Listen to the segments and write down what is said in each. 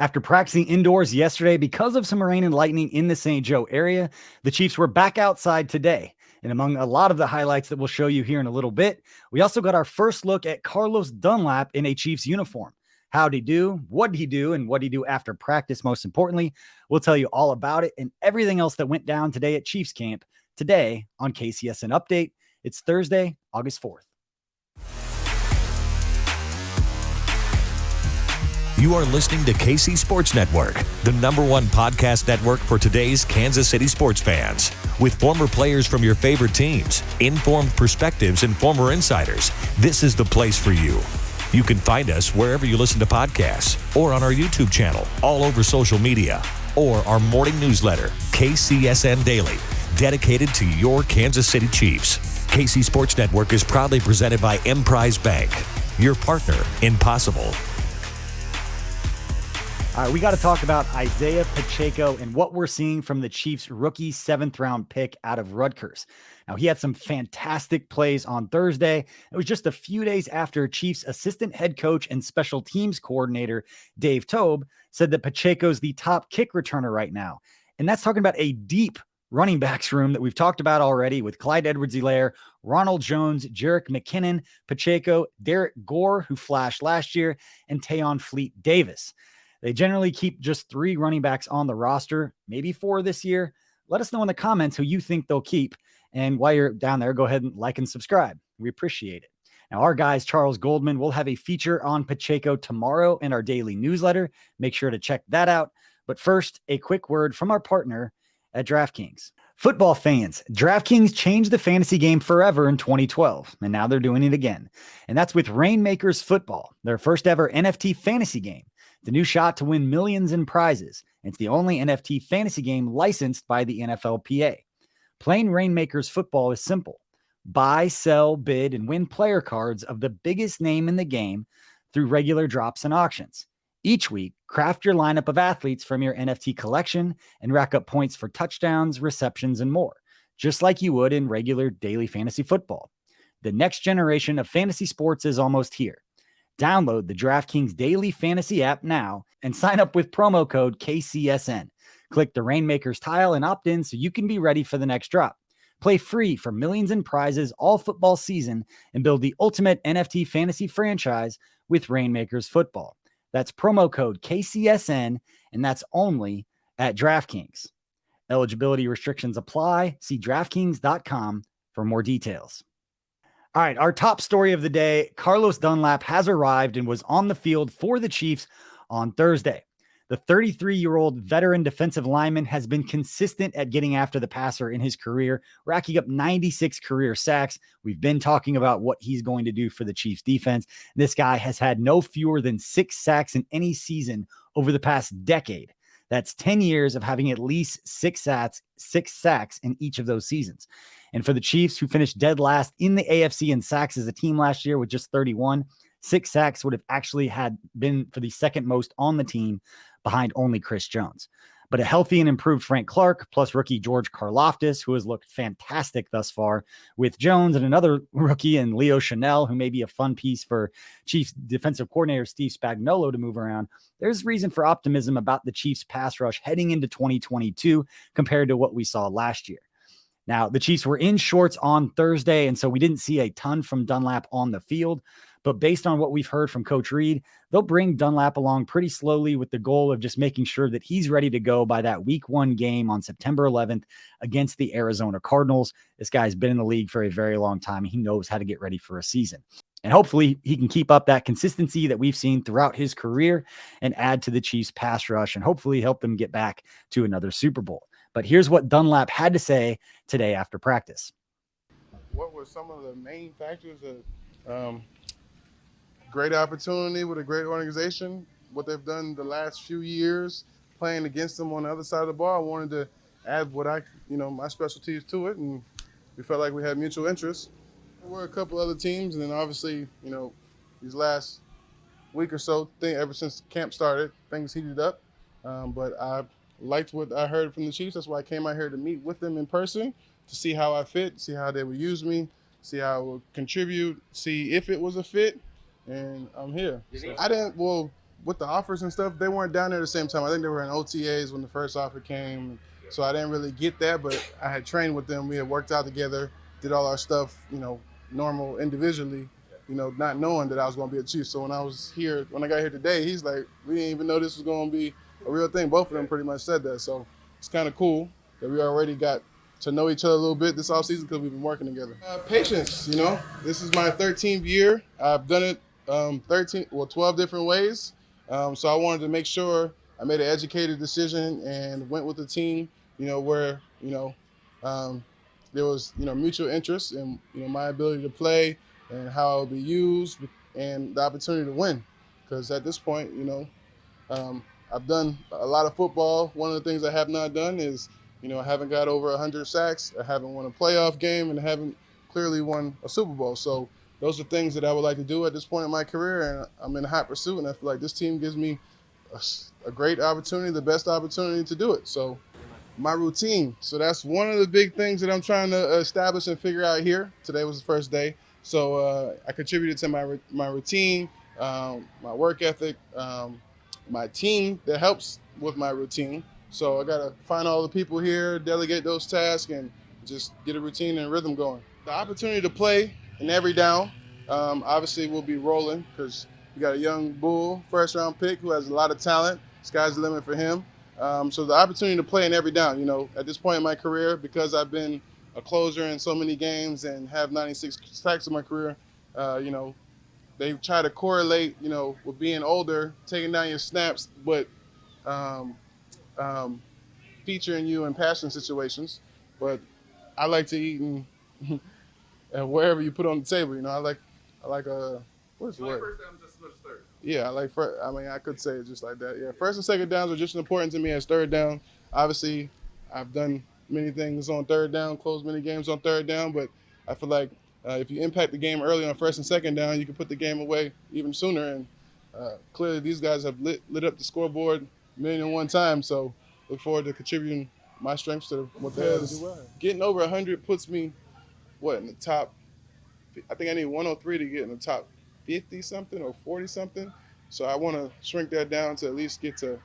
After practicing indoors yesterday because of some rain and lightning in the St. Joe area, the Chiefs were back outside today. And among a lot of the highlights that we'll show you here in a little bit, we also got our first look at Carlos Dunlap in a Chiefs uniform. How'd he do? What'd he do? And what'd he do after practice, most importantly? We'll tell you all about it and everything else that went down today at Chiefs camp today on KCSN Update. It's Thursday, August 4th. You are listening to KC Sports Network, the #1 podcast network for today's Kansas City sports fans. With former players from your favorite teams, informed perspectives, and former insiders, this is the place for you. You can find us wherever you listen to podcasts or on our YouTube channel, all over social media, or our morning newsletter, KCSN Daily, dedicated to your Kansas City Chiefs. KC Sports Network is proudly presented by Emprise Bank, your partner in possible. All right, we got to talk about Isaiah Pacheco and what we're seeing from the Chiefs' rookie 7th-round pick out of Rutgers. Now, he had some fantastic plays on Thursday. It was just a few days after Chiefs assistant head coach and special teams coordinator Dave Toub said that Pacheco's the top kick returner right now. And that's talking about a deep running backs room that we've talked about already with Clyde Edwards-Helaire, Ronald Jones, Jerick McKinnon, Pacheco, Derek Gore, who flashed last year, and Tayon Fleet-Davis. They generally keep just 3 running backs on the roster, maybe 4 this year. Let us know in the comments who you think they'll keep. And while you're down there, go ahead and like and subscribe. We appreciate it. Now, our guys, Charles Goldman, will have a feature on Pacheco tomorrow in our daily newsletter. Make sure to check that out. But first, a quick word from our partner at DraftKings. Football fans, DraftKings changed the fantasy game forever in 2012, and now they're doing it again. And that's with Rainmakers Football, their first ever NFT fantasy game. The new shot to win millions in prizes. It's the only NFT fantasy game licensed by the NFLPA. Playing Rainmakers Football is simple. Buy, sell, bid, and win player cards of the biggest name in the game through regular drops and auctions. Each week, craft your lineup of athletes from your NFT collection and rack up points for touchdowns, receptions, and more, just like you would in regular daily fantasy football. The next generation of fantasy sports is almost here. Download the DraftKings Daily Fantasy app now and sign up with promo code KCSN. Click the Rainmakers tile and opt in so you can be ready for the next drop. Play free for millions in prizes all football season and build the ultimate NFT fantasy franchise with Rainmakers Football. That's promo code KCSN, and that's only at DraftKings. Eligibility restrictions apply. See DraftKings.com for more details. All right, our top story of the day, Carlos Dunlap has arrived and was on the field for the Chiefs on Thursday. The 33-year-old veteran defensive lineman has been consistent at getting after the passer in his career, racking up 96 career sacks. We've been talking about what he's going to do for the Chiefs defense. This guy has had no fewer than 6 sacks in any season over the past decade. That's 10 years of having at least 6 sacks in each of those seasons. And for the Chiefs, who finished dead last in the AFC in sacks as a team last year with just 31, 6 sacks would have actually had been for the second most on the team behind only Chris Jones. But a healthy and improved Frank Clark, plus rookie George Karlaftis, who has looked fantastic thus far, with Jones and another rookie and Leo Chanel, who may be a fun piece for Chiefs defensive coordinator Steve Spagnuolo to move around. There's reason for optimism about the Chiefs pass rush heading into 2022 compared to what we saw last year. Now, the Chiefs were in shorts on Thursday, and so we didn't see a ton from Dunlap on the field. But based on what we've heard from Coach Reed, they'll bring Dunlap along pretty slowly with the goal of just making sure that he's ready to go by that Week 1 game on September 11th against the Arizona Cardinals. This guy's been in the league for a very long time. He knows how to get ready for a season. And hopefully he can keep up that consistency that we've seen throughout his career and add to the Chiefs' pass rush and hopefully help them get back to another Super Bowl. But here's what Dunlap had to say today after practice. What were some of the main factors of great opportunity with a great organization, what they've done the last few years, playing against them on the other side of the ball? I wanted to add what my specialties to it, and we felt like we had mutual interests. There were a couple other teams, and then obviously, these last week or so, ever since camp started, things heated up. But I liked what I heard from the Chiefs. That's why I came out here to meet with them in person to see how I fit, see how they would use me, see how I would contribute, see if it was a fit, and I'm here. with the offers and stuff, they weren't down there at the same time. I think they were in OTAs when the first offer came. So I didn't really get that, but I had trained with them. We had worked out together, did all our stuff, normal individually, not knowing that I was going to be a Chief. So when I got here today, he's like, we didn't even know this was going to be a real thing. Both of them pretty much said that. So it's kind of cool that we already got to know each other a little bit this offseason because we've been working together. Patience, this is my 13th year. I've done it 12 different ways. So I wanted to make sure I made an educated decision and went with the team, where, there was, mutual interest in, my ability to play and how I would be used and the opportunity to win. Because at this point, I've done a lot of football. One of the things I have not done is, I haven't got over 100 sacks. I haven't won a playoff game and I haven't clearly won a Super Bowl. So those are things that I would like to do at this point in my career, and I'm in hot pursuit, and I feel like this team gives me a great opportunity, the best opportunity to do it. So my routine. So that's one of the big things that I'm trying to establish and figure out here. Today was the first day. So I contributed to my routine, my work ethic, my team that helps with my routine. So I got to find all the people here, delegate those tasks, and just get a routine and rhythm going. The opportunity to play in every down, obviously we'll be rolling because we got a young bull, first-round pick who has a lot of talent. Sky's the limit for him. So the opportunity to play in every down, at this point in my career, because I've been a closer in so many games and have 96 sacks in my career, they try to correlate, with being older, taking down your snaps, but featuring you in passing situations. But I like to eat and wherever you put on the table, I like what's the word? First down just as much as third. Yeah, I could say it just like that. Yeah, first and second downs are just as important to me as third down. Obviously, I've done many things on third down, closed many games on third down, but I feel like if you impact the game early on first and second down, you can put the game away even sooner. And clearly, these guys have lit up the scoreboard a million and one times. So look forward to contributing my strengths to what they have to do well. Getting over 100 puts me, in the top. I think I need 103 to get in the top 50 something or 40 something. So I want to shrink that down to at least get to,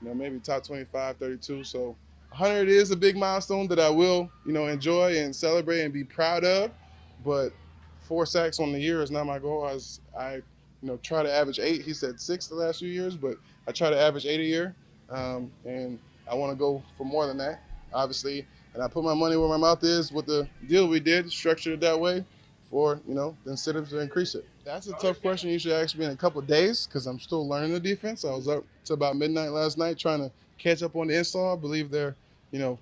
maybe top 25, 32. So 100 is a big milestone that I will, enjoy and celebrate and be proud of. But 4 sacks on the year is not my goal. I try to average 8. He said 6 the last few years, but I try to average 8 a year. And I want to go for more than that, obviously. And I put my money where my mouth is with the deal we did, structured it that way for, the incentives to increase it. That's a tough question you should ask me in a couple of days because I'm still learning the defense. I was up to about midnight last night trying to catch up on the install. I believe they're, a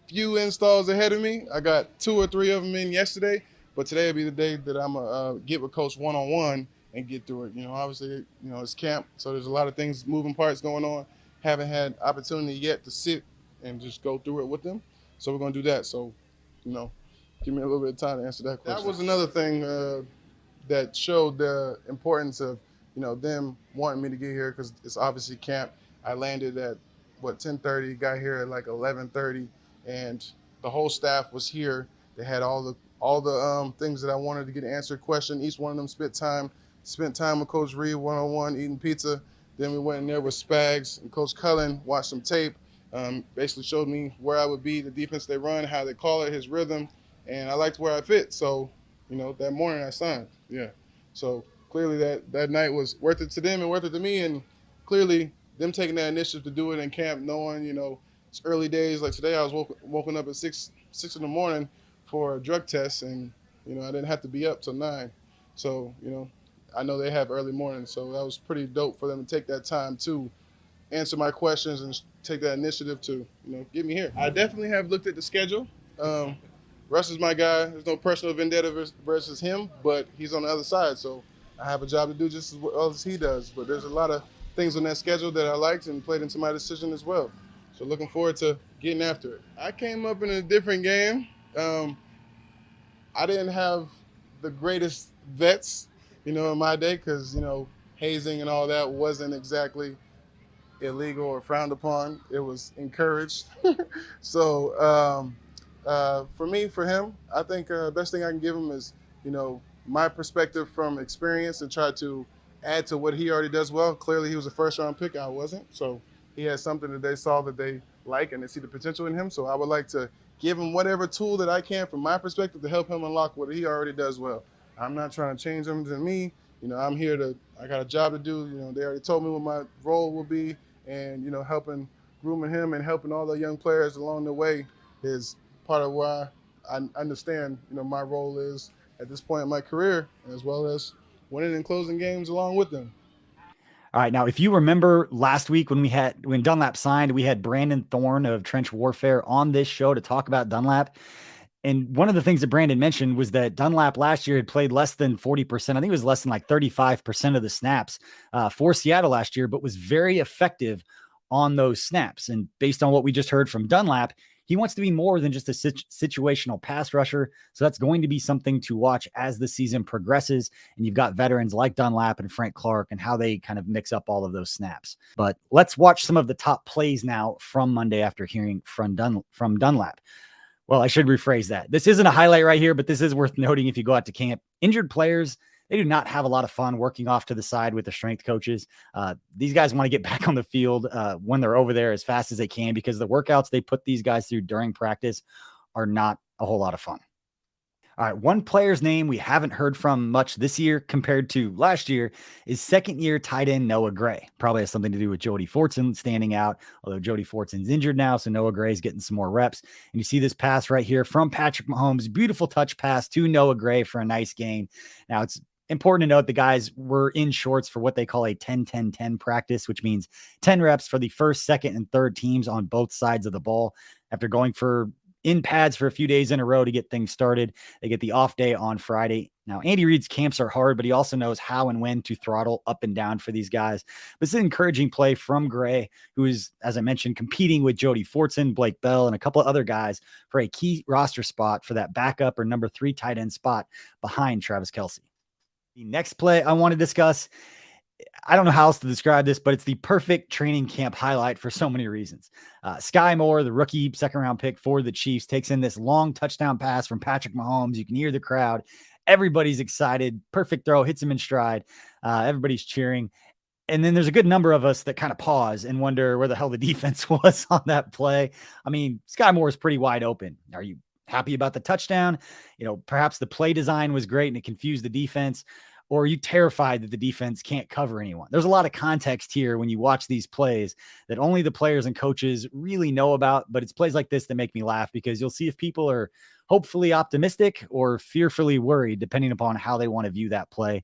few installs ahead of me. I got 2 or 3 of them in yesterday, but today will be the day that I'm going to get with Coach one-on-one and get through it. Obviously, it's camp, so there's a lot of things, moving parts going on. Haven't had opportunity yet to sit and just go through it with them. So we're going to do that. So, give me a little bit of time to answer that question. That was another thing that showed the importance of, them wanting me to get here because it's obviously camp. I landed at, 10:30, got here at like 11:30, and the whole staff was here. They had all the things that I wanted to get an answered question. Each one of them spent time with Coach Reed one-on-one, eating pizza. Then we went in there with Spags and Coach Cullen, watched some tape, basically showed me where I would be, the defense they run, how they call it, his rhythm, and I liked where I fit. So, that morning I signed. Yeah. So clearly that night was worth it to them and worth it to me, and clearly them taking that initiative to do it in camp, knowing, it's early days. Like today I was woken up at 6 in the morning for a drug test, and, I didn't have to be up till 9. So, I know they have early mornings, so that was pretty dope for them to take that time to answer my questions and take that initiative to, get me here. I definitely have looked at the schedule. Russ is my guy. There's no personal vendetta versus him, but he's on the other side, so I have a job to do just as well as he does. But there's a lot of things on that schedule that I liked and played into my decision as well. So looking forward to getting after it. I came up in a different game. I didn't have the greatest vets, in my day because, hazing and all that wasn't exactly illegal or frowned upon. It was encouraged. So for him, I think best thing I can give him is, my perspective from experience and try to add to what he already does well. Clearly, he was a first-round pick. I wasn't. So he has something that they saw that they like and they see the potential in him. So I would like to give him whatever tool that I can from my perspective to help him unlock what he already does well. I'm not trying to change him to me. I'm here I got a job to do. They already told me what my role will be, and, helping grooming him and helping all the young players along the way is part of why I understand, my role is at this point in my career, as well as winning and closing games along with them. All right. Now, if you remember last week when Dunlap signed, we had Brandon Thorne of Trench Warfare on this show to talk about Dunlap. And one of the things that Brandon mentioned was that Dunlap last year had played less than 40%. I think it was less than like 35% of the snaps for Seattle last year, but was very effective on those snaps. And based on what we just heard from Dunlap, he wants to be more than just a situational pass rusher. So that's going to be something to watch as the season progresses. And you've got veterans like Dunlap and Frank Clark and how they kind of mix up all of those snaps. But let's watch some of the top plays now from Monday after hearing from Dunlap. Well, I should rephrase that. This isn't a highlight right here, but this is worth noting if you go out to camp. Injured players, they do not have a lot of fun working off to the side with the strength coaches. These guys want to get back on the field when they're over there as fast as they can, because the workouts they put these guys through during practice are not a whole lot of fun. All right, one player's name we haven't heard from much this year compared to last year is second-year tight end Noah Gray. Probably has something to do with Jody Fortson standing out, although Jody Fortson's injured now, so Noah Gray's getting some more reps. And you see this pass right here from Patrick Mahomes, beautiful touch pass to Noah Gray for a nice gain. Now, it's important to note the guys were in shorts for what they call a 10-10-10 practice, which means 10 reps for the first, second, and third teams on both sides of the ball. After going in pads for a few days in a row to get things started, they get the off day on Friday. Now, Andy Reid's camps are hard, but he also knows how and when to throttle up and down for these guys. This is an encouraging play from Gray, who is, as I mentioned, competing with Jody Fortson, Blake Bell, and a couple of other guys for a key roster spot for that backup or number 3 tight end spot behind Travis Kelce. The next play I want to discuss, I don't know how else to describe this, but it's the perfect training camp highlight for so many reasons. Skyy Moore, the rookie second-round pick for the Chiefs, takes in this long touchdown pass from Patrick Mahomes. You can hear the crowd. Everybody's excited. Perfect throw, hits him in stride. Everybody's cheering. And then there's a good number of us that kind of pause and wonder where the hell the defense was on that play. I mean, Skyy Moore is pretty wide open. Are you happy about the touchdown? Perhaps the play design was great and it confused the defense. Or are you terrified that the defense can't cover anyone? There's a lot of context here when you watch these plays that only the players and coaches really know about, but it's plays like this that make me laugh, because you'll see if people are hopefully optimistic or fearfully worried, depending upon how they want to view that play.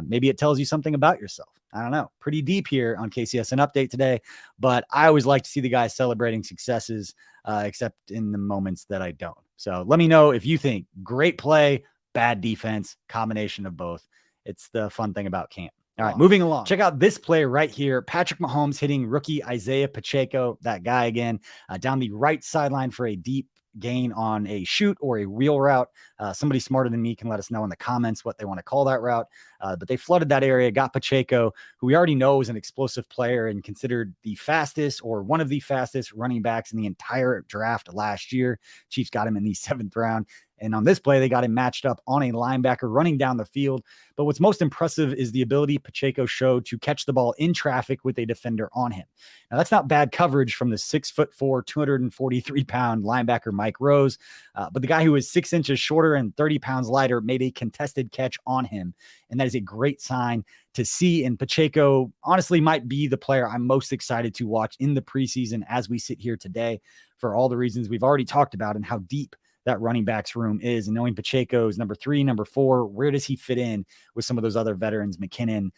Maybe it tells you something about yourself. I don't know. Pretty deep here on KCSN Update today, but I always like to see the guys celebrating successes, except in the moments that I don't. So let me know if you think great play, bad defense, combination of both. It's the fun thing about camp. All right, moving along. Check out this play right here. Patrick Mahomes hitting rookie Isaiah Pacheco, that guy again, down the right sideline for a deep gain on a shoot or a wheel route. Somebody smarter than me can let us know in the comments what they want to call that route. But they flooded that area, got Pacheco, who we already know is an explosive player and considered the fastest or one of the fastest running backs in the entire draft last year. Chiefs got him in the 7th round. And on this play, they got him matched up on a linebacker running down the field. But what's most impressive is the ability Pacheco showed to catch the ball in traffic with a defender on him. Now, that's not bad coverage from the 6'4", 243-pound linebacker Mike Rose. But the guy who is 6 inches shorter and 30 pounds lighter made a contested catch on him. And that is a great sign to see. And Pacheco honestly might be the player I'm most excited to watch in the preseason as we sit here today, for all the reasons we've already talked about and how deep that running backs room is. And knowing Pacheco's number 3, number 4, where does he fit in with some of those other veterans, McKinnon,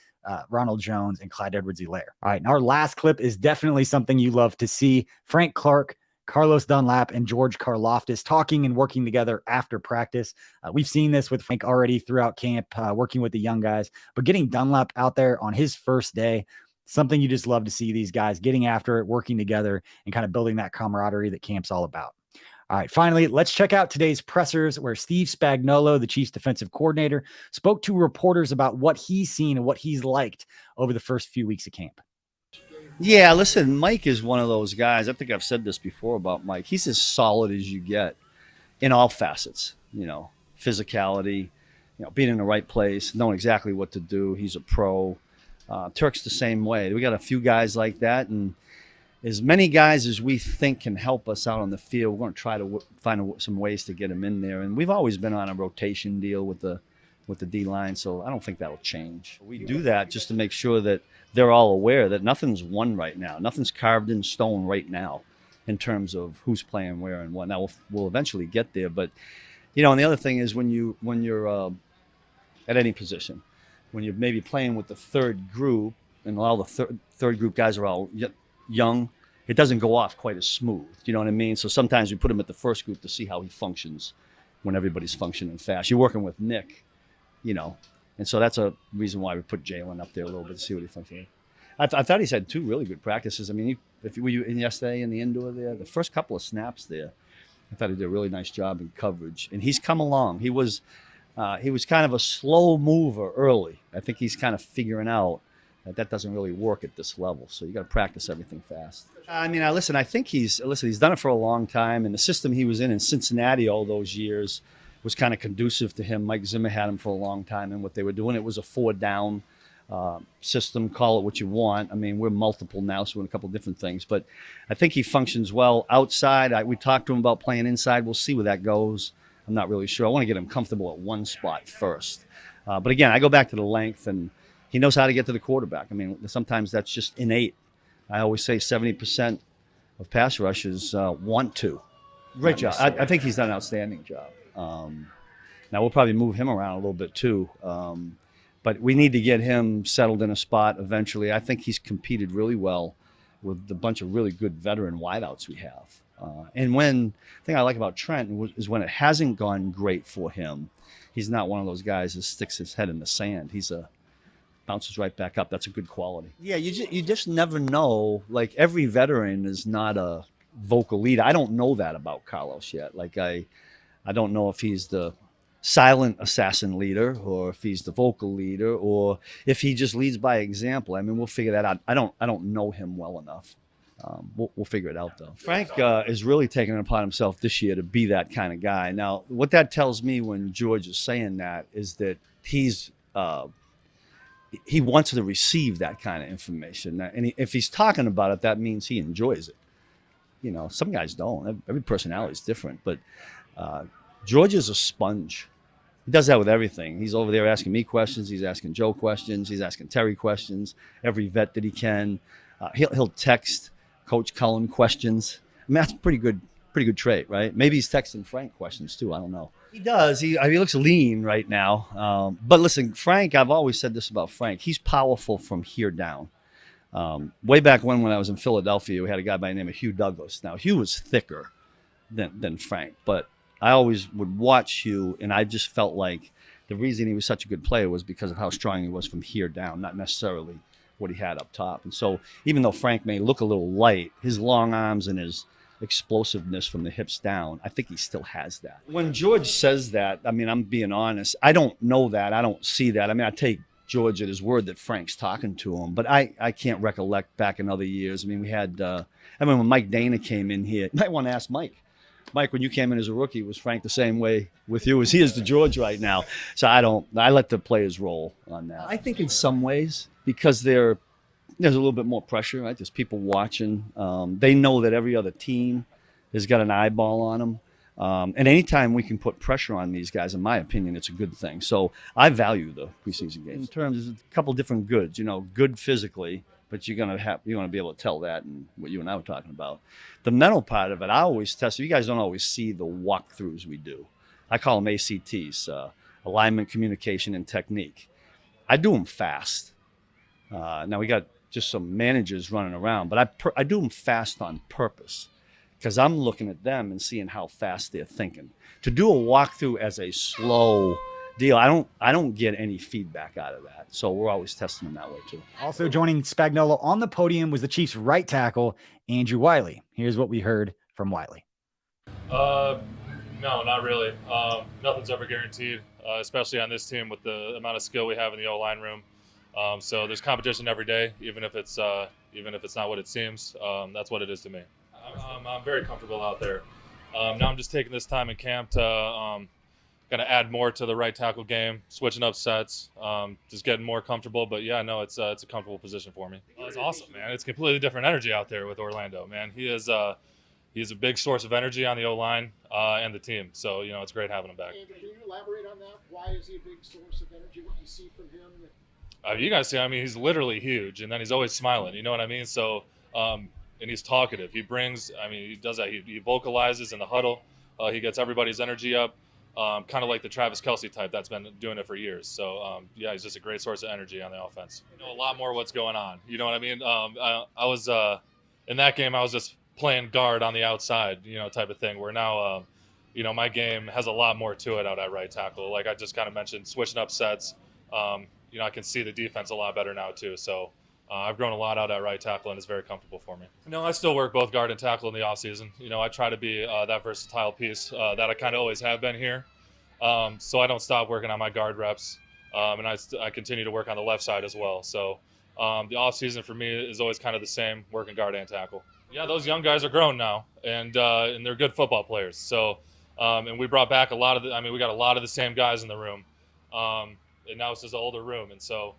Ronald Jones, and Clyde Edwards-Helaire? All right, and our last clip is definitely something you love to see. Frank Clark, Carlos Dunlap, and George Karlaftis talking and working together after practice. We've seen this with Frank already throughout camp, working with the young guys, but getting Dunlap out there on his first day, something you just love to see, these guys getting after it, working together, and kind of building that camaraderie that camp's all about. All right, finally, let's check out today's pressers, where Steve Spagnuolo, the Chiefs defensive coordinator, spoke to reporters about what he's seen and what he's liked over the first few weeks of camp. Yeah, listen, Mike is one of those guys. I think I've said this before about Mike. He's as solid as you get in all facets, physicality, being in the right place, knowing exactly what to do. He's a pro. Turk's the same way. We got a few guys like that, and as many guys as we think can help us out on the field, we're going to try to find some ways to get them in there. And we've always been on a rotation deal with the D-line, so I don't think that will change. We do that just to make sure that they're all aware that nothing's won right now. Nothing's carved in stone right now in terms of who's playing where and what. Now, we'll eventually get there. But, and the other thing is when you're at any position, when you're maybe playing with the third group, and all the third group guys are all young, it doesn't go off quite as smooth. You know what I mean? So sometimes we put him at the first group to see how he functions when everybody's functioning fast. You're working with Nick, and so that's a reason why we put Jalen up there a little bit to see what he functions. I thought he's had 2 really good practices. I mean, if you were in yesterday in the indoor there, the first couple of snaps there, I thought he did a really nice job in coverage, and he's come along. He was kind of a slow mover early. I think he's kind of figuring out that doesn't really work at this level. So you got to practice everything fast. I mean, I think he's done it for a long time, and the system he was in Cincinnati all those years was kind of conducive to him. Mike Zimmer had him for a long time, and what they were doing, it was a 4-down system. Call it what you want. I mean, we're multiple now, so we're in a couple of different things. But I think he functions well outside. We talked to him about playing inside. We'll see where that goes. I'm not really sure. I want to get him comfortable at one spot first. But again, I go back to the length, and he knows how to get to the quarterback. I mean, sometimes that's just innate. I always say 70% of pass rushers want to. Great job. I think he's done an outstanding job. Now, we'll probably move him around a little bit too. But we need to get him settled in a spot eventually. I think he's competed really well with the bunch of really good veteran wideouts we have. And the thing I like about Trent is when it hasn't gone great for him, he's not one of those guys that sticks his head in the sand. Bounces right back up. That's a good quality. Yeah, you just never know. Like, every veteran is not a vocal leader. I don't know that about Carlos yet. Like, I don't know if he's the silent assassin leader or if he's the vocal leader or if he just leads by example. I mean, we'll figure that out. I don't know him well enough. We'll figure it out, though. Frank is really taking it upon himself this year to be that kind of guy. Now, what that tells me when George is saying that is that he wants to receive that kind of information. And if he's talking about it, that means he enjoys it. Some guys don't. Every personality is different. But George is a sponge. He does that with everything. He's over there asking me questions. He's asking Joe questions. He's asking Terry questions. Every vet that he can. He'll text Coach Cullen questions. I mean, that's a pretty good trait, right? Maybe he's texting Frank questions too. I don't know. He does. He looks lean right now. But listen, Frank, I've always said this about Frank. He's powerful from here down. Way back when I was in Philadelphia, we had a guy by the name of Hugh Douglas. Now, Hugh was thicker than Frank, but I always would watch Hugh, and I just felt like the reason he was such a good player was because of how strong he was from here down, not necessarily what he had up top. And so even though Frank may look a little light, his long arms and his explosiveness from the hips down, I think he still has that. When George says that, I mean, I'm being honest, I don't know that. I don't see that. I mean, I take George at his word that Frank's talking to him, but I can't recollect back in other years. I mean, we had, when Mike Dana came in here, you might want to ask Mike. Mike, when you came in as a rookie, was Frank the same way with you as he is to George right now? So I let the players roll on that. I think in some ways, because there's a little bit more pressure, right? There's people watching. They know that every other team has got an eyeball on them. And anytime we can put pressure on these guys, in my opinion, it's a good thing. So I value the preseason games. In terms of a couple different goods, good physically, but you're gonna be able to tell that, and what you and I were talking about. The mental part of it, I always test. You guys don't always see the walkthroughs we do. I call them ACTs, alignment, communication, and technique. I do them fast. Now we got just some managers running around, but I do them fast on purpose because I'm looking at them and seeing how fast they're thinking. To do a walkthrough as a slow deal, I don't get any feedback out of that. So we're always testing them that way too. Also joining Spagnuolo on the podium was the Chiefs' right tackle, Andrew Wylie. Here's what we heard from Wylie. No, not really. Nothing's ever guaranteed, especially on this team with the amount of skill we have in the O-line room. So there's competition every day, even if it's not what it seems. That's what it is to me. I'm very comfortable out there. Now I'm just taking this time in camp to kind Gonna add more to the right tackle game, switching up sets, just getting more comfortable. But yeah, no, it's a comfortable position for me. Oh, it's awesome, man. It's completely different energy out there with Orlando, man. He's a big source of energy on the O-line and the team. So, it's great having him back. And can you elaborate on that? Why is he a big source of energy? What you see from him? You guys see, he's literally huge, and then he's always smiling. You know what I mean? So, and he's talkative. He does that. He vocalizes in the huddle. He gets everybody's energy up. Kind of like the Travis Kelce type that's been doing it for years. So, he's just a great source of energy on the offense. You know a lot more what's going on. You know what I mean? I was in that game, I was just playing guard on the outside, type of thing, where now, my game has a lot more to it out at right tackle. Like I just kind of mentioned, switching up sets. I can see the defense a lot better now too. So I've grown a lot out at right tackle, and it's very comfortable for me. No, I still work both guard and tackle in the offseason. I try to be that versatile piece that I kind of always have been here. So I don't stop working on my guard reps, and I continue to work on the left side as well. So the offseason for me is always kind of the same, working guard and tackle. Yeah, those young guys are grown now, and they're good football players. So, and we brought back we got a lot of the same guys in the room, and now it's just an older room, and so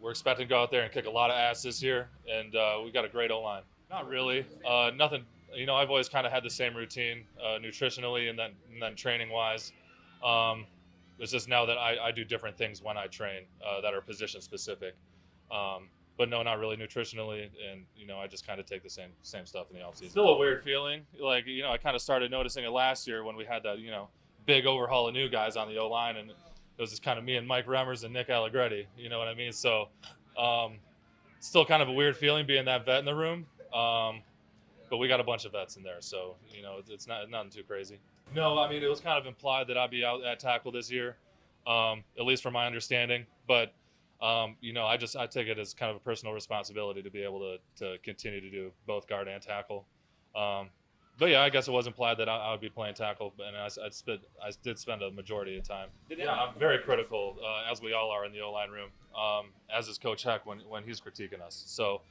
we're expecting to go out there and kick a lot of ass this year, and we got a great O-line. Not really, nothing. I've always kind of had the same routine, nutritionally and then training wise. It's just now that I do different things when I train that are position specific. But no, not really nutritionally, and I just kind of take the same stuff in the offseason. Still a weird feeling. Like I kind of started noticing it last year when we had that big overhaul of new guys on the O-line, and it was just kind of me and Mike Remmers and Nick Allegretti. You know what I mean? So still kind of a weird feeling being that vet in the room. But we got a bunch of vets in there, so it's nothing too crazy. No, it was kind of implied that I'd be out at tackle this year, at least from my understanding. But I take it as kind of a personal responsibility to be able to continue to do both guard and tackle. But yeah, I guess it was implied that I would be playing tackle, and I did spend a majority of time. Yeah, I'm very critical, as we all are in the O-line room, as is Coach Heck when he's critiquing us. So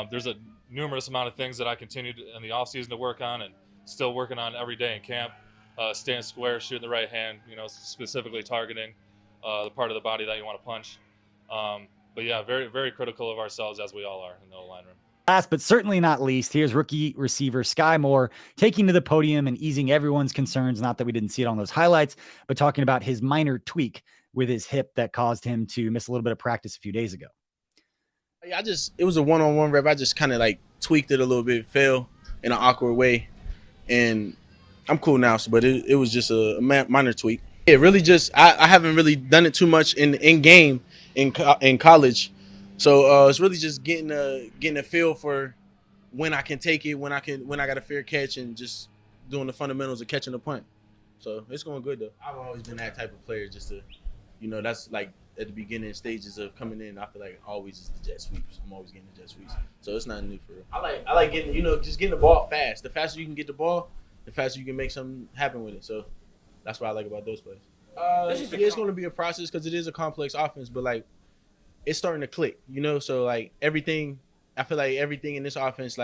there's a numerous amount of things that I continue in the offseason to work on, and still working on every day in camp. Staying square, shooting the right hand, specifically targeting the part of the body that you want to punch. But yeah, very, very critical of ourselves, as we all are in the O-line room. Last but certainly not least, here's rookie receiver Skyy Moore taking to the podium and easing everyone's concerns. Not that we didn't see it on those highlights, but talking about his minor tweak with his hip that caused him to miss a little bit of practice a few days ago. Yeah, it was a one-on-one rep. I just kind of tweaked it a little bit, fell in an awkward way, and I'm cool now. But it was just a minor tweak. It really just I haven't really done it too much in game in college, so it's really just getting a feel for when I can take it, when I got a fair catch, and just doing the fundamentals of catching the punt. So it's going good though. I've always been that type of player, just to, that's like at the beginning stages of coming in. I feel like always is the jet sweeps. I'm always getting the jet sweeps, so it's not new for real. I like getting just getting the ball fast. The faster you can get the ball, the faster you can make something happen with it. So that's what I like about those plays. It's going to be a process because it is a complex offense, but it's starting to click, So everything, I feel like everything in this offense,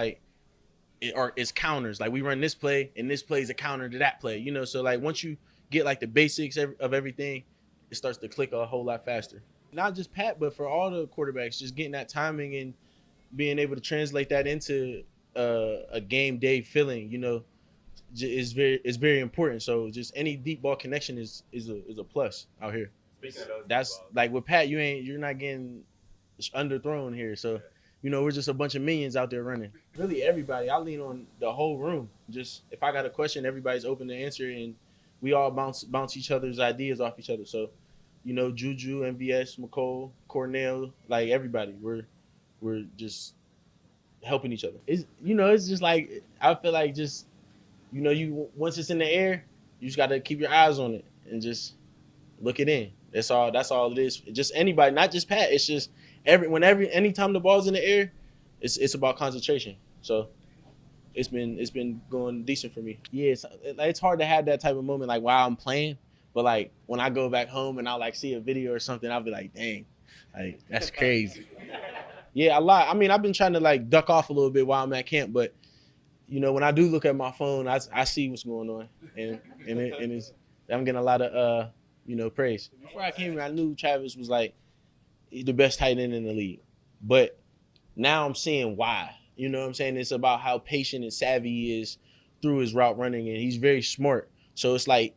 is counters. We run this play, and this play is a counter to that play, So once you get the basics of everything, it starts to click a whole lot faster. Not just Pat, but for all the quarterbacks, just getting that timing and being able to translate that into a game day feeling, is very important. So just any deep ball connection is a plus out here. That's with Pat, you're not getting underthrown here. So we're just a bunch of minions out there running. Really everybody, I lean on the whole room. Just if I got a question, everybody's open to answer, and we all bounce each other's ideas off each other. So Juju, MVS, McCole, Cornell, everybody, we're just helping each other. It's just I feel like just once it's in the air, you just got to keep your eyes on it and just look it in. That's all it is. Just anybody, not just Pat. It's just anytime the ball's in the air, it's about concentration. So it's been going decent for me. Yeah, it's hard to have that type of moment while I'm playing, but when I go back home and I'll see a video or something, I'll be like, dang, that's crazy. Yeah, a lot. I've been trying to duck off a little bit while I'm at camp, but when I do look at my phone, I see what's going on, and I'm getting a lot of praise. Before I came here, I knew Travis was like the best tight end in the league, but now I'm seeing why. You know what I'm saying? It's about how patient and savvy he is through his route running, and he's very smart. So it's like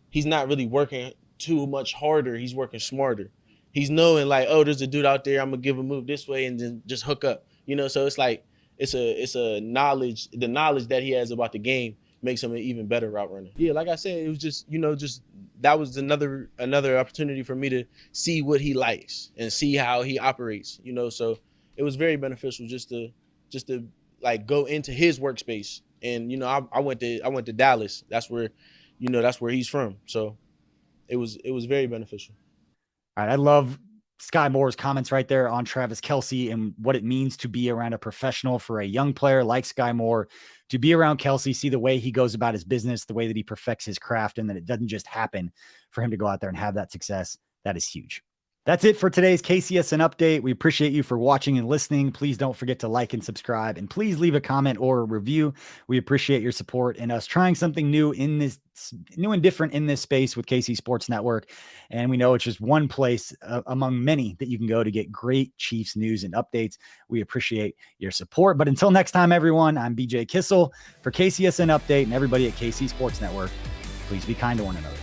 he's not really working too much harder. He's working smarter. He's knowing like, oh, there's a dude out there. I'm gonna give a move this way and then just hook up. So it's like it's a knowledge. The knowledge that he has about the game makes him an even better route runner. Yeah, like I said, it was just that was another opportunity for me to see what he likes and see how he operates. So it was very beneficial just to like go into his workspace. And I went to Dallas. That's where he's from. So it was very beneficial. All right, I love Skyy Moore's comments right there on Travis Kelce and what it means to be around a professional for a young player like Skyy Moore, to be around Kelce, see the way he goes about his business, the way that he perfects his craft, and that it doesn't just happen for him to go out there and have that success. That is huge. That's it for today's KCSN update. We appreciate you for watching and listening. Please don't forget to like and subscribe, and please leave a comment or a review. We appreciate your support and us trying something new and different in this space with KC Sports Network. And we know it's just one place among many that you can go to get great Chiefs news and updates. We appreciate your support. But until next time, everyone, I'm BJ Kissel for KCSN Update, and everybody at KC Sports Network. Please be kind to one another.